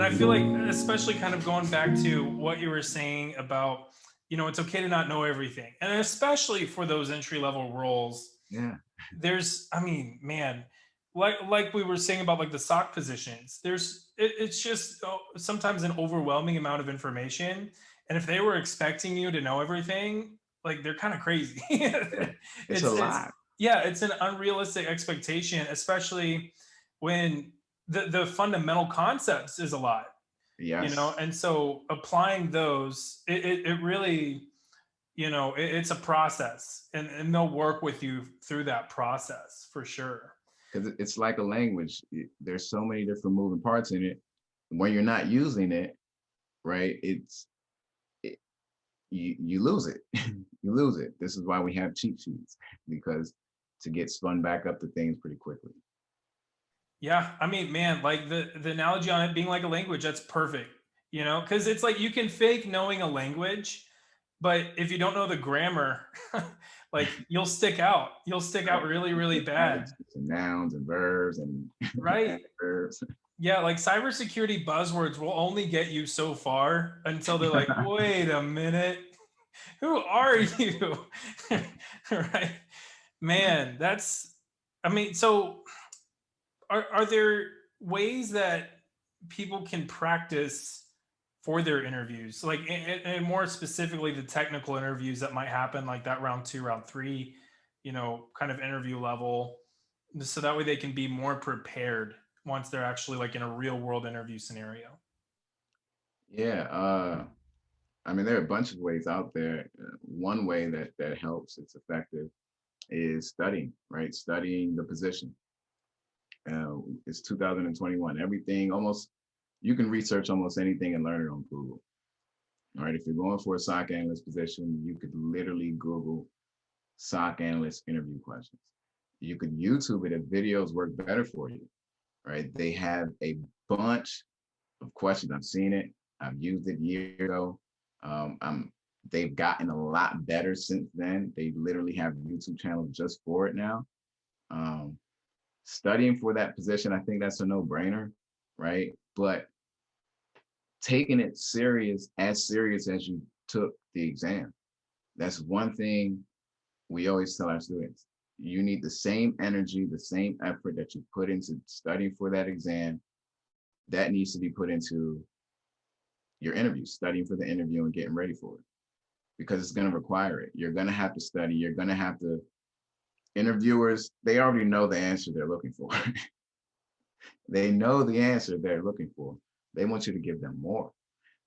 And I feel like, especially kind of going back to what you were saying about, it's okay to not know everything. And especially for those entry level roles, Yeah, I mean, man, like we were saying about like the sock positions, it's just sometimes an overwhelming amount of information. And if they were expecting you to know everything, like they're kind of crazy. yeah. It's a It's lot. yeah, it's an unrealistic expectation, especially when the fundamental concepts is a lot, Yes, and so applying those, it really, it's a process, and they'll work with you through that process for sure. because it's like a language. There's so many different moving parts in it. When you're not using it, right? It, you lose it. You lose it. This is why we have cheat sheets, because to get spun back up to things pretty quickly. Yeah, I mean, man, like the analogy on it being like a language, that's perfect. Because it's like you can fake knowing a language, but if you don't know the grammar, like You'll stick out Right. really, really bad, Adjectives and nouns and verbs and right? adverbs. Yeah, like cybersecurity buzzwords will only get you so far until they're like, wait a minute, who are you? Right? Man, I mean, so are there ways that people can practice for their interviews, like and more specifically the technical interviews that might happen, like that round two, round three, kind of interview level, so that way they can be more prepared once they're actually like in a real world interview scenario? Yeah, I mean, there are a bunch of ways out there. One way that helps, it's effective, is studying, right? Studying the position. It's 2021. Everything almost you can research almost anything and learn it on Google. All right, if you're going for a SOC analyst position, you could literally Google SOC analyst interview questions. You could YouTube it if videos work better for you, right? They have a bunch of questions. I've seen it. I've used it years ago. They've gotten a lot better since then. They literally have YouTube channels just for it now. Um, Studying for that position, I think that's a no-brainer, right? But taking it serious as you took the exam. That's one thing we always tell our students. You need the same energy, the same effort that you put into studying for that exam, that needs to be put into your interview, studying for the interview and getting ready for it, because it's going to require it. You're going to have to study. You're going to have to, interviewers, they already know the answer they're looking for. They know the answer they're looking for. They want you to give them more,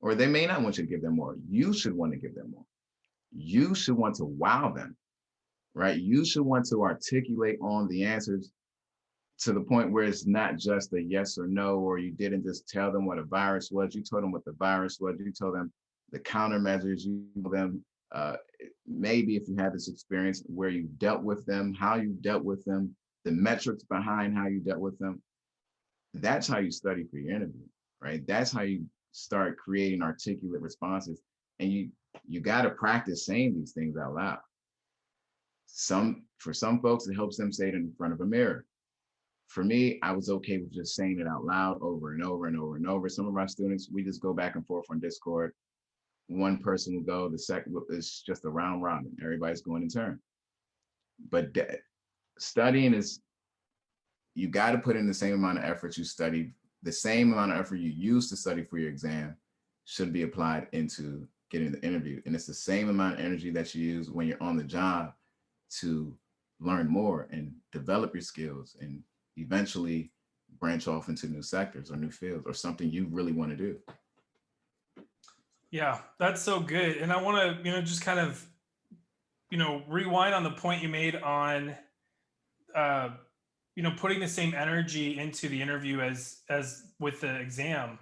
or they may not want you to give them more. You should want to give them more. You should want to wow them, right? You should want to articulate on the answers to the point where it's not just a yes or no, or you didn't just tell them what a virus was. You told them what the virus was. You told them the countermeasures. You told them maybe if you had this experience where you dealt with them, how you dealt with them, the metrics behind how you dealt with them. That's how you study for your interview, right? That's how you start creating articulate responses. And you got to practice saying these things out loud. For some folks, it helps them say it in front of a mirror. For me, I was okay with just saying it out loud over and over and over and over. Some of our students, we just go back and forth on Discord. One person will go, the second is just a round robin. Everybody's going in turn. But studying is, you got to put in the same amount of effort you studied, the same amount of effort you used to study for your exam should be applied into getting the interview. And it's the same amount of energy that you use when you're on the job to learn more and develop your skills and eventually branch off into new sectors or new fields or something you really want to do. Yeah, that's so good. And I want to, just kind of, rewind on the point you made on, uh, putting the same energy into the interview as with the exam,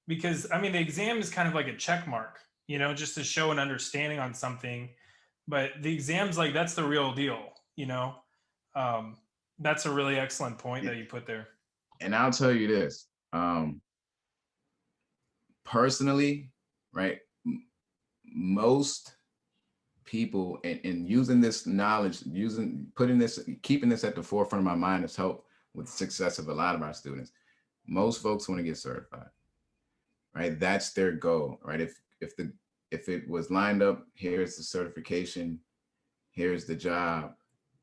because I mean the exam is kind of like a check mark, just to show an understanding on something, but the exam's like that's the real deal, um, that's a really excellent point that you put there. And I'll tell you this, personally, right? Most people, and using this knowledge, keeping this at the forefront of my mind has helped with the success of a lot of our students. Most folks want to get certified. right? That's their goal, right? If it was lined up, here's the certification, here's the job,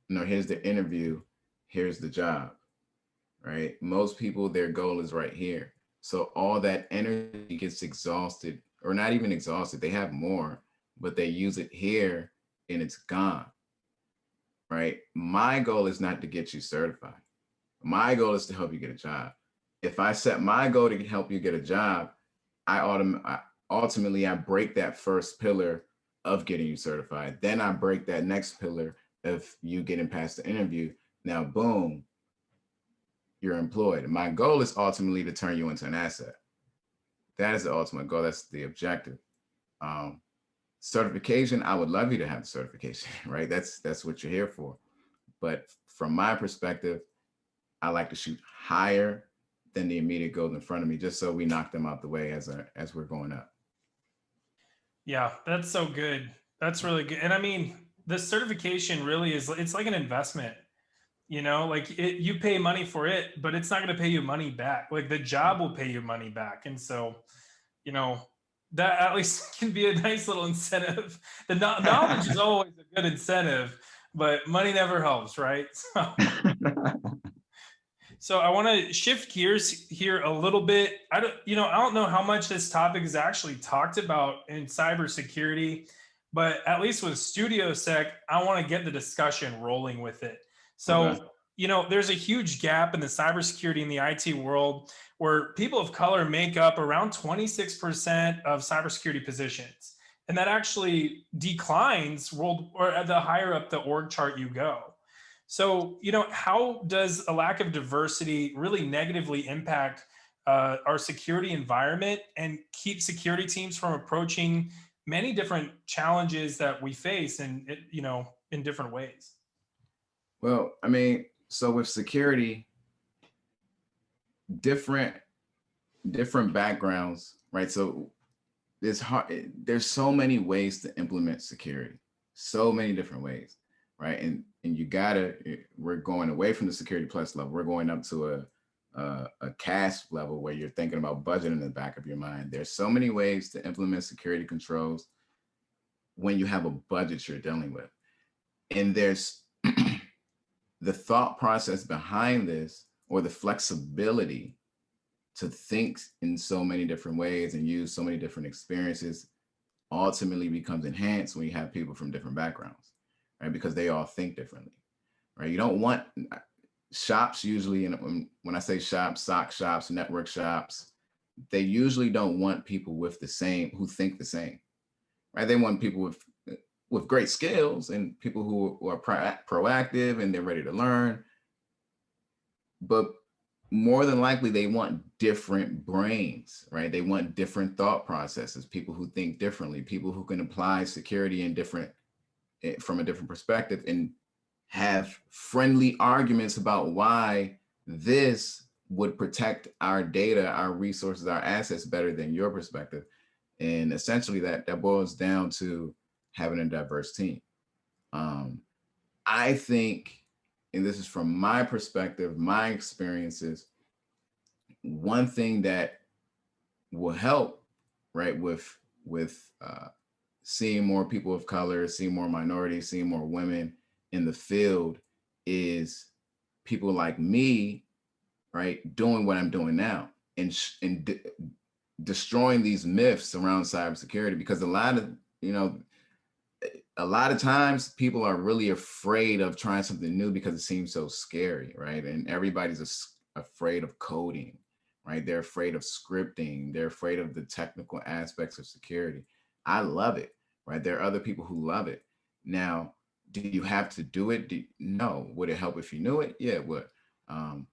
no, here's the interview, here's the job, right? Most people, their goal is right here. So all that energy gets exhausted, or not even exhausted, they have more, but they use it here and it's gone, right? My goal is not to get you certified. My goal is to help you get a job. If I set my goal to help you get a job, ultimately I break that first pillar of getting you certified. Then I break that next pillar of you getting past the interview. Now, boom, you're employed. My goal is ultimately to turn you into an asset. That is the ultimate goal. That's the objective. Um, Certification, I would love you to have the certification, right? That's what you're here for. But from my perspective, I like to shoot higher than the immediate goal in front of me, just so we knock them out the way as we're going up. Yeah, that's so good. That's really good. And I mean, the certification really is, it's like an investment, like you pay money for it, but it's not going to pay you money back. Like the job will pay you money back. And so, you know, that at least can be a nice little incentive. The knowledge is always a good incentive, but money never helps, right? So I want to shift gears here a little bit. I don't know how much this topic is actually talked about in cybersecurity, but at least with StudioSec, I want to get the discussion rolling with it. Okay. So, there's a huge gap in the cybersecurity in the IT world where people of color make up around 26% of cybersecurity positions. And that actually declines world or at the higher up the org chart you go. So, how does a lack of diversity really negatively impact our security environment and keep security teams from approaching many different challenges that we face in different ways? Well, I mean, so with security, different different backgrounds, right? So there's so many ways to implement security, so many different ways, right? And we're going away from the security plus level. We're going up to a CASP level where you're thinking about budget in the back of your mind. There's so many ways to implement security controls when you have a budget you're dealing with. And there's the thought process behind this, or the flexibility to think in so many different ways and use so many different experiences, ultimately becomes enhanced when you have people from different backgrounds, right? Because they all think differently, right? You don't want shops usually, and when I say shops, sock shops, network shops, they usually don't want people with the same, who think the same, right? They want people with great skills and people who are proactive and they're ready to learn. But more than likely, they want different brains, right? They want different thought processes, people who think differently, people who can apply security in different, from a different perspective, and have friendly arguments about why this would protect our data, our resources, our assets better than your perspective. And essentially that boils down to having a diverse team. Um, I think, and this is from my perspective, my experiences, one thing that will help, right, with seeing more people of color, seeing more minorities, seeing more women in the field, is people like me, right, doing what I'm doing now, and destroying these myths around cybersecurity. Because a lot of times people are really afraid of trying something new because it seems so scary, right? And everybody's afraid of coding, right? They're afraid of scripting. They're afraid of the technical aspects of security. I love it, right? There are other people who love it. Now, do you have to do it? No. Would it help if you knew it? Yeah, it would. Um,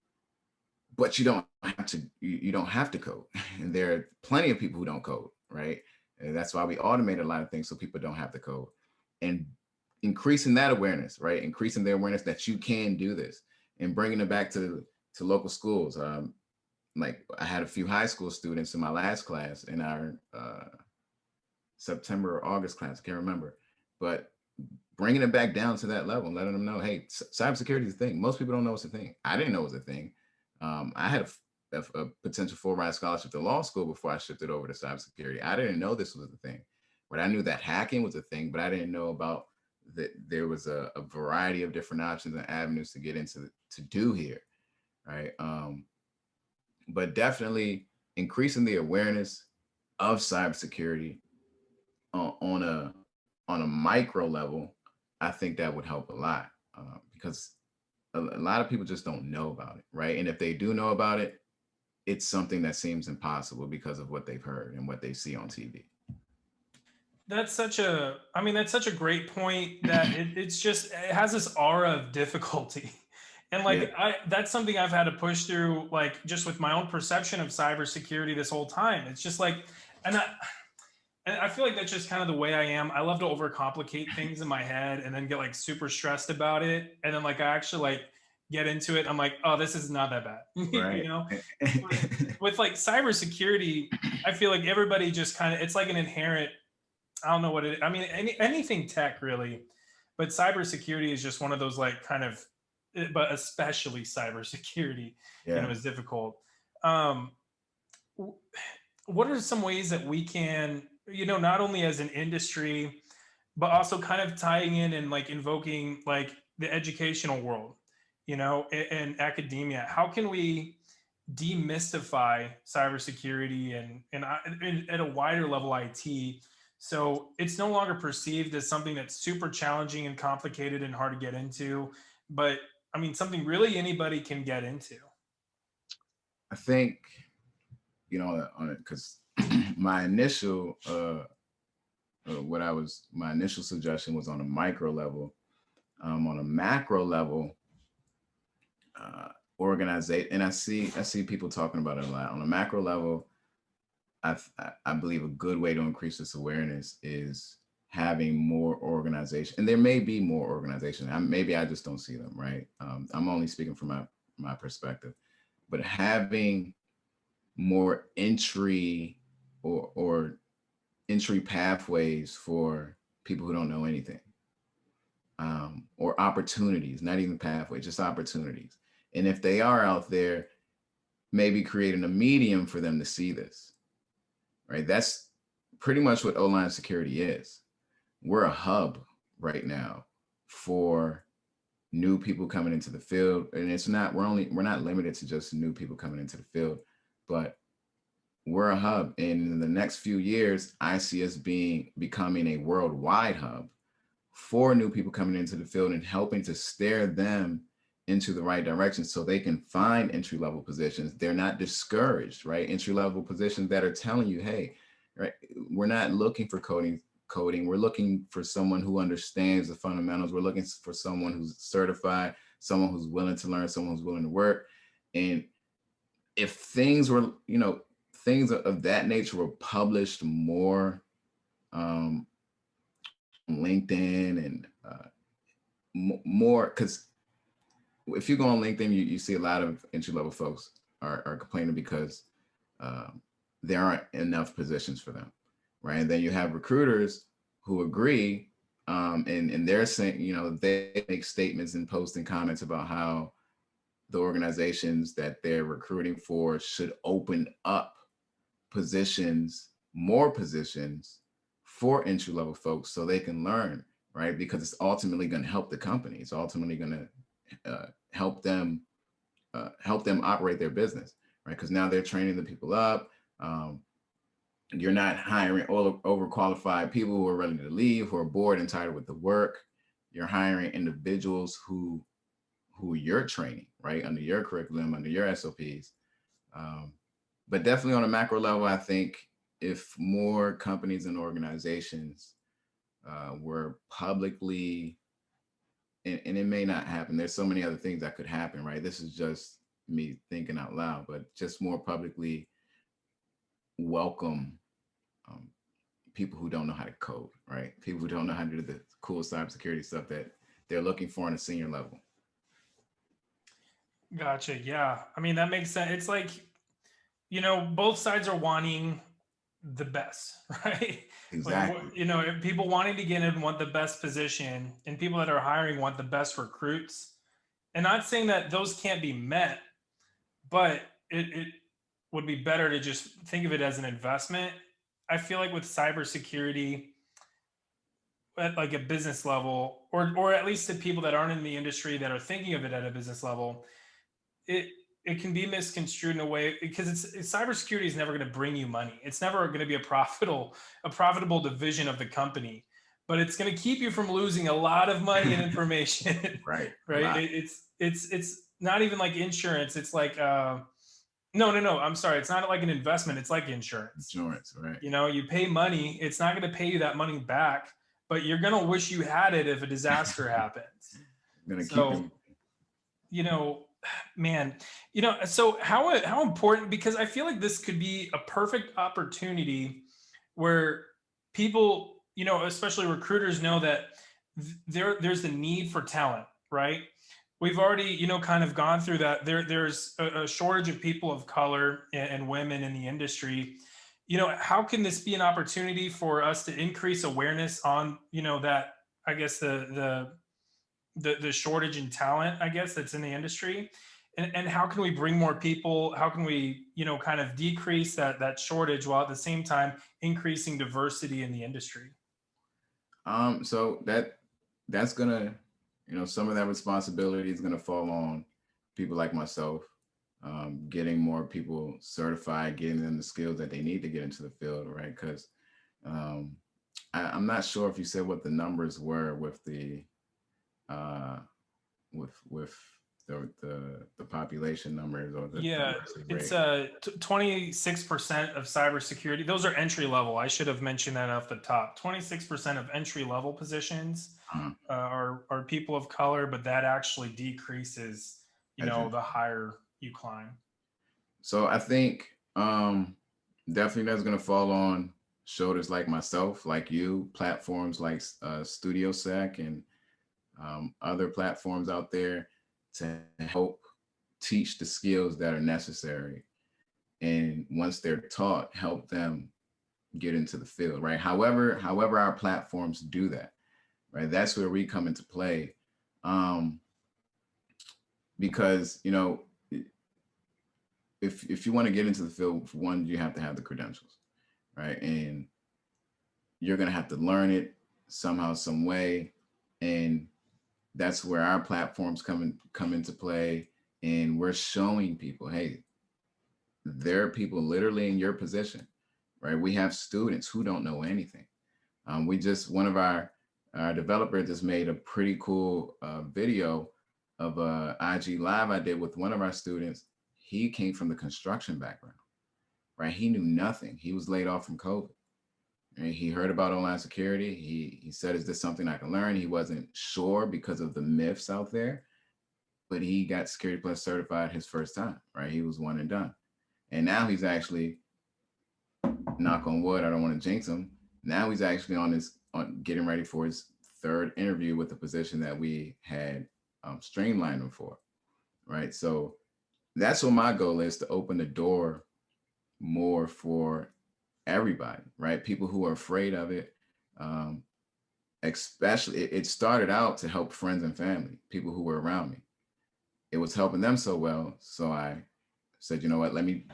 but you don't have to. You don't have to code. And there are plenty of people who don't code, right? And that's why we automate a lot of things so people don't have to code. And increasing that awareness, right? Increasing the awareness that you can do this, and bringing it back to local schools. Like I had a few high school students in my last class, in our September or August class, I can't remember, but bringing it back down to that level and letting them know, hey, cybersecurity is a thing. Most people don't know it's a thing. I didn't know it was a thing. I had a potential full ride scholarship to law school before I shifted over to cybersecurity. I didn't know this was a thing, but I knew that hacking was a thing, but I didn't know about that there was a variety of different options and avenues to get into to do here, right? But definitely increasing the awareness of cybersecurity on a micro level, I think that would help a lot, because a lot of people just don't know about it, right? And if they do know about it, it's something that seems impossible because of what they've heard and what they see on TV. That's such a great point that it's just, it has this aura of difficulty. And Yeah, that's something I've had to push through, like just with my own perception of cybersecurity this whole time. It's just like, and I, and I feel like that's just kind of the way I am. I love to overcomplicate things in my head and then get like super stressed about it. And then like I actually like get into it. I'm like, oh, this is not that bad. right. You know? But with like cybersecurity, I feel like everybody just kind of, it's like an inherent, I don't know what it, I mean, anything tech really, but cybersecurity is just one of those like kind of, but especially cybersecurity, Yeah. is difficult. Um, what are some ways that we can, not only as an industry, but also kind of tying in and like invoking like the educational world, and academia? How can we demystify cybersecurity and at a wider level IT, so it's no longer perceived as something that's super challenging and complicated and hard to get into, but I mean something really anybody can get into? I think, on it, because my initial my initial suggestion was on a micro level. On a macro level, organization, and I see people talking about it a lot. On a macro level, I believe a good way to increase this awareness is having more organization, and there may be more organization. Maybe I just don't see them, right? I'm only speaking from my perspective, but having more entry or entry pathways for people who don't know anything, or opportunities, not even pathways, just opportunities. And if they are out there, maybe creating a medium for them to see this, right? That's pretty much what O-line security is. We're a hub right now for new people coming into the field. And we're not limited to just new people coming into the field, but we're a hub. And in the next few years, I see us becoming a worldwide hub for new people coming into the field and helping to steer them into the right direction so they can find entry level positions. They're not discouraged, right? Entry level positions that are telling you, hey, right, we're not looking for coding. We're looking for someone who understands the fundamentals. We're looking for someone who's certified, someone who's willing to learn, someone who's willing to work. And if things of that nature were published more, LinkedIn and more, because if you go on LinkedIn, you see a lot of entry level folks are complaining because there aren't enough positions for them, right? And then you have recruiters who agree, and they're saying, they make statements and post and comments about how the organizations that they're recruiting for should open up more positions for entry level folks so they can learn, right? Because it's ultimately going to help the company. It's ultimately going to help them operate their business, right? Because now they're training the people up. You're not hiring overqualified people who are ready to leave, who are bored and tired with the work. You're hiring individuals who you're training, right, under your curriculum, under your SOPs. But definitely on a macro level, I think if more companies and organizations were publicly, and it may not happen, there's so many other things that could happen, right? This is just me thinking out loud, but just more publicly welcome people who don't know how to code, right? People who don't know how to do the cool cybersecurity stuff that they're looking for on a senior level. Gotcha. Yeah. I mean, that makes sense. It's like, both sides are wanting the best, right? Like, Exactly. if people wanting to get in want the best position, and people that are hiring want the best recruits. And not saying that those can't be met, but would be better to just think of it as an investment. I feel like with cybersecurity at like a business level, or at least to people that aren't in the industry that are thinking of it at a business level, it it can be misconstrued in a way because cybersecurity is never going to bring you money. It's never going to be a profitable division of the company, but it's going to keep you from losing a lot of money and information, Right. A right? lot. It's not even like insurance. It's like no, no, no. I'm sorry. It's not like an investment. It's like insurance. Insurance, right. You pay money. It's not going to pay you that money back, but you're going to wish you had it if a disaster happens. Gonna keep So you. you know man, so how important, because I feel like this could be a perfect opportunity where people, especially recruiters, know that there's a need for talent, right? We've already, kind of gone through that. There's a shortage of people of color and women in the industry. How can this be an opportunity for us to increase awareness on, that, I guess, the shortage in talent, I guess, that's in the industry, and how can we bring more people? How can we, kind of decrease that shortage while at the same time increasing diversity in the industry? So that's gonna, some of that responsibility is gonna fall on people like myself, getting more people certified, getting them the skills that they need to get into the field, right? Because um, I'm not sure if you said what the numbers were with the uh, with the population numbers or the Yeah, diversity it's rate. 26% of cybersecurity. Those are entry level. I should have mentioned that off the top. 26% of entry level positions Uh, are people of color, but that actually decreases, as you, the higher you climb. so I think definitely that's gonna fall on shoulders like myself, like you, platforms like Studio Sec and other platforms out there to help teach the skills that are necessary. And once they're taught, help them get into the field, right? However our platforms do that, right? That's where we come into play. Um, because, if you want to get into the field, for one, you have to have the credentials, right? And you're gonna have to learn it somehow, some way. And that's where our platforms come into play. And we're showing people, hey, there are people literally in your position, right? We have students who don't know anything. We just one of our developer just made a pretty cool video of a IG live I did with one of our students. He came from the construction background, right? He knew nothing. He was laid off from COVID. Right? He heard about online security. He said, "Is this something I can learn?" He wasn't sure because of the myths out there, but he got Security Plus certified his first time. Right? He was one and done, and now he's actually, knock on wood, I don't want to jinx him. Now he's actually on getting ready for his third interview with the position that we had streamlined him for. Right? So that's what my goal is, to open the door more for everybody, right? People who are afraid of it. Um, Especially, it started out to help friends and family, people who were around me. It was helping them so well. So I said, you know what, let me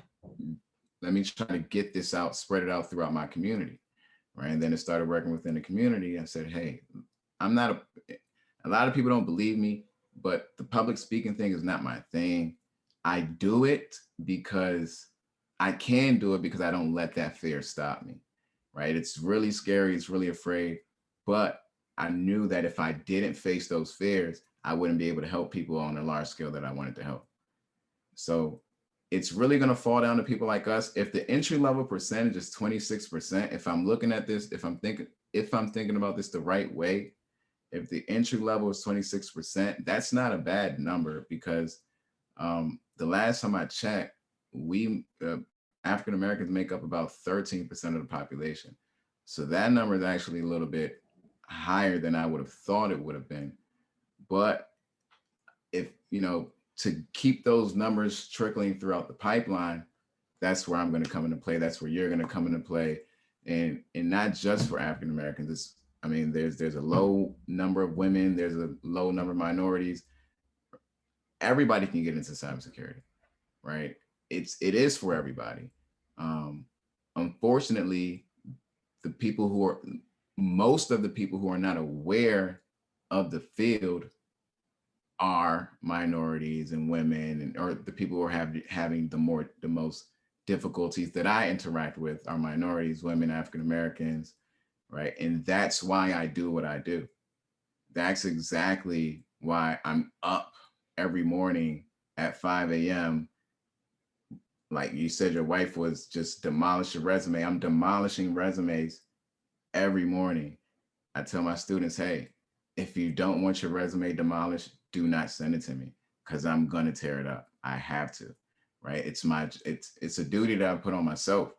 try to get this out, spread it out throughout my community. Right. And then it started working within the community. I said, hey, I'm not a lot of people don't believe me, but the public speaking thing is not my thing. I do it because I can do it because I don't let that fear stop me. Right. It's really scary. It's really afraid. But I knew that if I didn't face those fears, I wouldn't be able to help people on a large scale that I wanted to help. So it's really going to fall down to people like us. If the entry level percentage is 26%, if I'm looking at this, if I'm thinking about this the right way, if the entry level is 26%, that's not a bad number, because the last time I checked, we African Americans make up about 13% of the population. So that number is actually a little bit higher than I would have thought it would have been. But if, to keep those numbers trickling throughout the pipeline, that's where I'm going to come into play. That's where you're going to come into play. And not just for African Americans. There's a low number of women, there's a low number of minorities. Everybody can get into cybersecurity, right? it is for everybody. Unfortunately, the people who are most of the people who are not aware of the field are minorities and women, and or the people who are having the most difficulties that I interact with are minorities, women, African Americans, right? And that's why I do what I do. That's exactly why I'm up every morning at 5 a.m. Like you said, your wife was just demolish your resume. I'm demolishing resumes every morning. I tell my students, hey, if you don't want your resume demolished, do not send it to me because I'm gonna tear it up. I have to, right? It's a duty that I put on myself,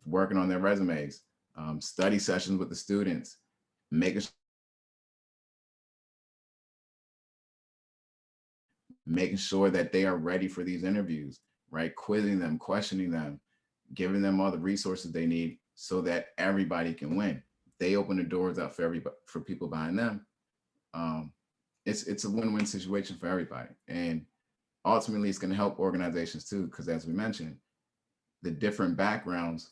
working on their resumes, study sessions with the students, making making sure that they are ready for these interviews, right? Quizzing them, questioning them, giving them all the resources they need so that everybody can win. They open the doors up for everybody, for people behind them. Um, it's a win-win situation for everybody, and ultimately, it's going to help organizations too, because as we mentioned, the different backgrounds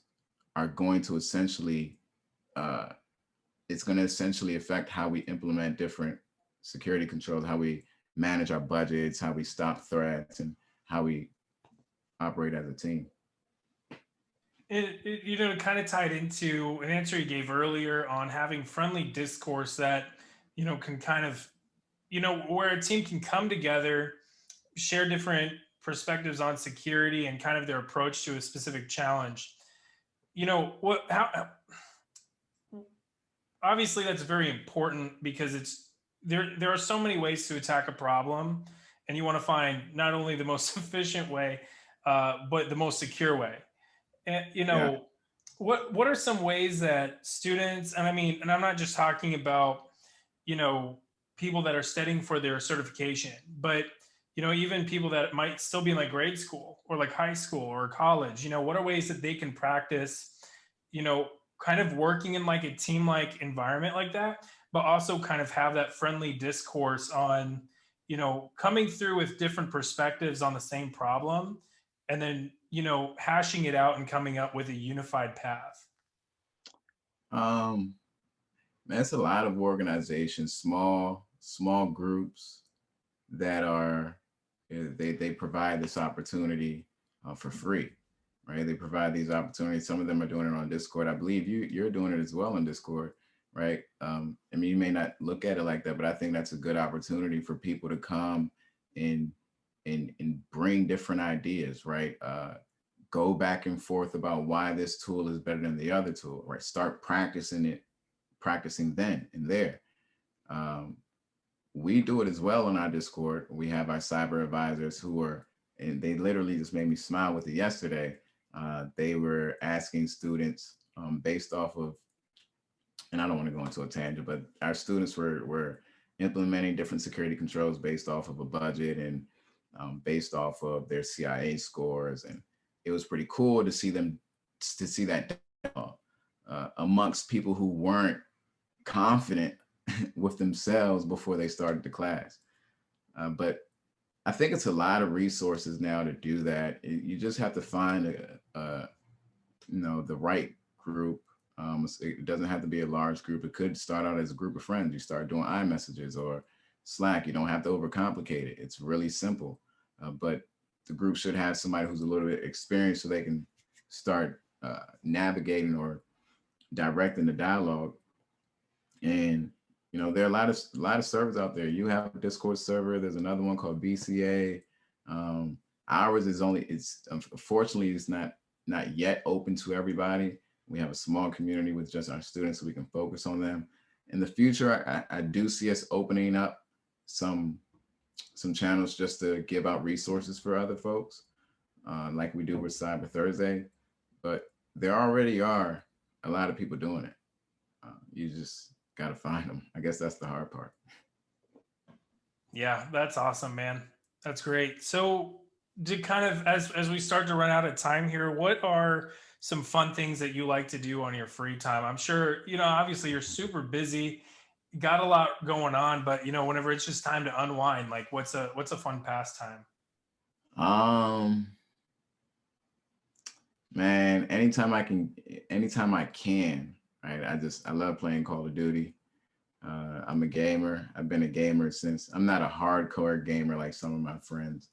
are going to essentially uh, it's going to essentially affect how we implement different security controls, how we manage our budgets, how we stop threats, and how we operate as a team. Kind of tied into an answer you gave earlier on having friendly discourse that, can kind of, where a team can come together, share different perspectives on security and kind of their approach to a specific challenge. Obviously that's very important because there are so many ways to attack a problem, and you want to find not only the most efficient way, but the most secure way. And Yeah. what are some ways that students, and I mean, and I'm not just talking about, you know people that are studying for their certification, but even people that might still be in like grade school or like high school or college, what are ways that they can practice, you know kind of working in like a team like environment like that, but also kind of have that friendly discourse on, coming through with different perspectives on the same problem, and then hashing it out and coming up with a unified path. Um, man, it's a lot of organizations, small groups that are they provide this opportunity for free, right? They provide these opportunities. Some of them are doing it on Discord. I believe you're doing it as well on Discord, right? I mean, you may not look at it like that, but I think that's a good opportunity for people to come and and bring different ideas, right? Go back and forth about why this tool is better than the other tool, right? Start practicing it, practicing then and there. Um, we do it as well on our Discord. We have our cyber advisors who are, and they literally just made me smile with it yesterday. They were asking students based off of, and I don't want to go into a tangent, but our students were implementing different security controls based off of a budget and based off of their CIA scores, and it was pretty cool to see them to see that amongst people who weren't confident with themselves before they started the class. But I think it's a lot of resources now to do that. You just have to find the right group. It doesn't have to be a large group. It could start out as a group of friends. You start doing iMessages or Slack. You don't have to overcomplicate it. It's really simple. But the group should have somebody who's a little bit experienced so they can start navigating or directing the dialogue. And there are a lot of servers out there. You have a Discord server. There's another one called BCA. Ours is only it's unfortunately it's not yet open to everybody. We have a small community with just our students, so we can focus on them. In the future, I do see us opening up some some channels just to give out resources for other folks, like we do with Cyber Thursday. But there already are a lot of people doing it. You just got to find them. I guess that's the hard part. Yeah, that's awesome, man. That's great. So, to kind of as we start to run out of time here, what are some fun things that you like to do on your free time? I'm sure, obviously you're super busy, got a lot going on, but whenever it's just time to unwind, like what's a fun pastime? Um, anytime I can, right? I love playing Call of Duty. I'm a gamer. I've been a gamer since. I'm not a hardcore gamer like some of my friends,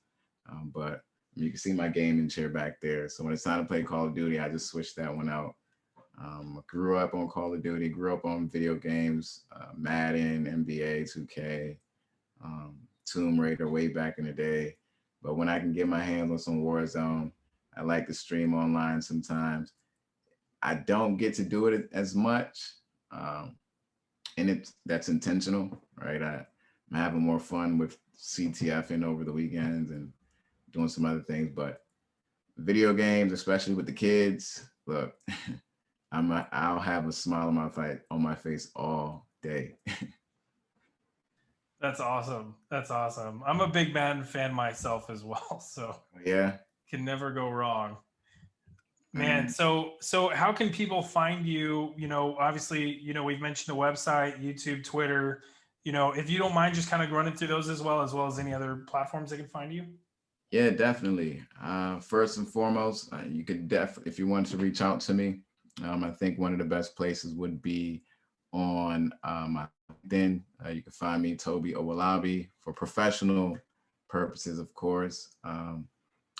but you can see my gaming chair back there. So when it's time to play Call of Duty, I just switch that one out. Grew up on Call of Duty, grew up on video games, Madden, NBA 2K, Tomb Raider way back in the day. But when I can get my hands on some Warzone, I like to stream online sometimes. I don't get to do it as much, and that's intentional, right? I'm having more fun with CTFing over the weekends and doing some other things, but video games, especially with the kids, look, I'll have a smile on my face all day. That's awesome. That's awesome. I'm a big Madden fan myself as well, so Yeah. can never go wrong. Man, so how can people find you? You know, obviously, you know, we've mentioned the website, YouTube, Twitter. You know, if you don't mind just kind of running through those as well as any other platforms they can find you. Yeah, definitely. First and foremost, you could if you want to reach out to me, I think one of the best places would be on my LinkedIn. You can find me, Toby Owolabi, for professional purposes, of course.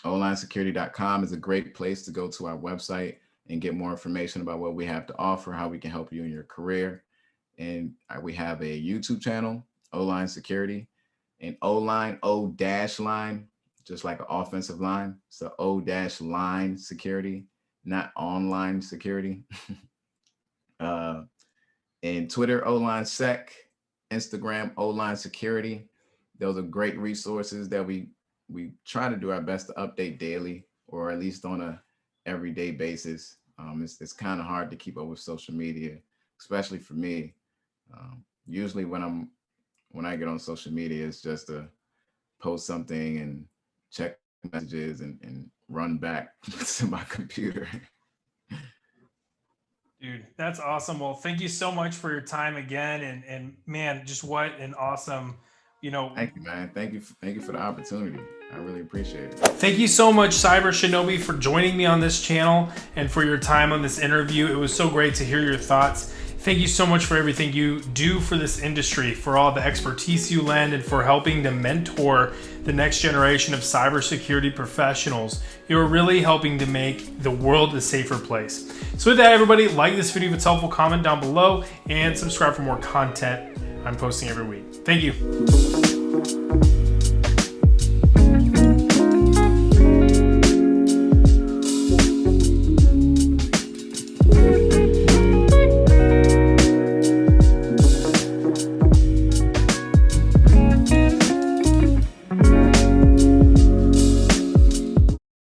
OlineSecurity.com is a great place to go to our website and get more information about what we have to offer, how we can help you in your career. And we have a YouTube channel, O-Line Security, and O-Line, O-line, just like an offensive line. So O-line security, not online security. And Twitter, O-Line Sec, Instagram, O-Line Security. Those are great resources that we try to do our best to update daily, or at least on a everyday basis. It's kind of hard to keep up with social media, especially for me. Usually when I get on social media, it's just to post something and check messages and run back to my computer. Dude, that's awesome. Well, thank you so much for your time again. And man, just what an awesome, you know. Thank you, man. Thank you for the opportunity. I really appreciate it. Thank you so much, Cyber Shinobi, for joining me on this channel and for your time on this interview. It was so great to hear your thoughts. Thank you so much for everything you do for this industry, for all the expertise you lend, and for helping to mentor the next generation of cybersecurity professionals. You're really helping to make the world a safer place. So with that, everybody, like this video if it's helpful, comment down below, and subscribe for more content I'm posting every week. Thank you.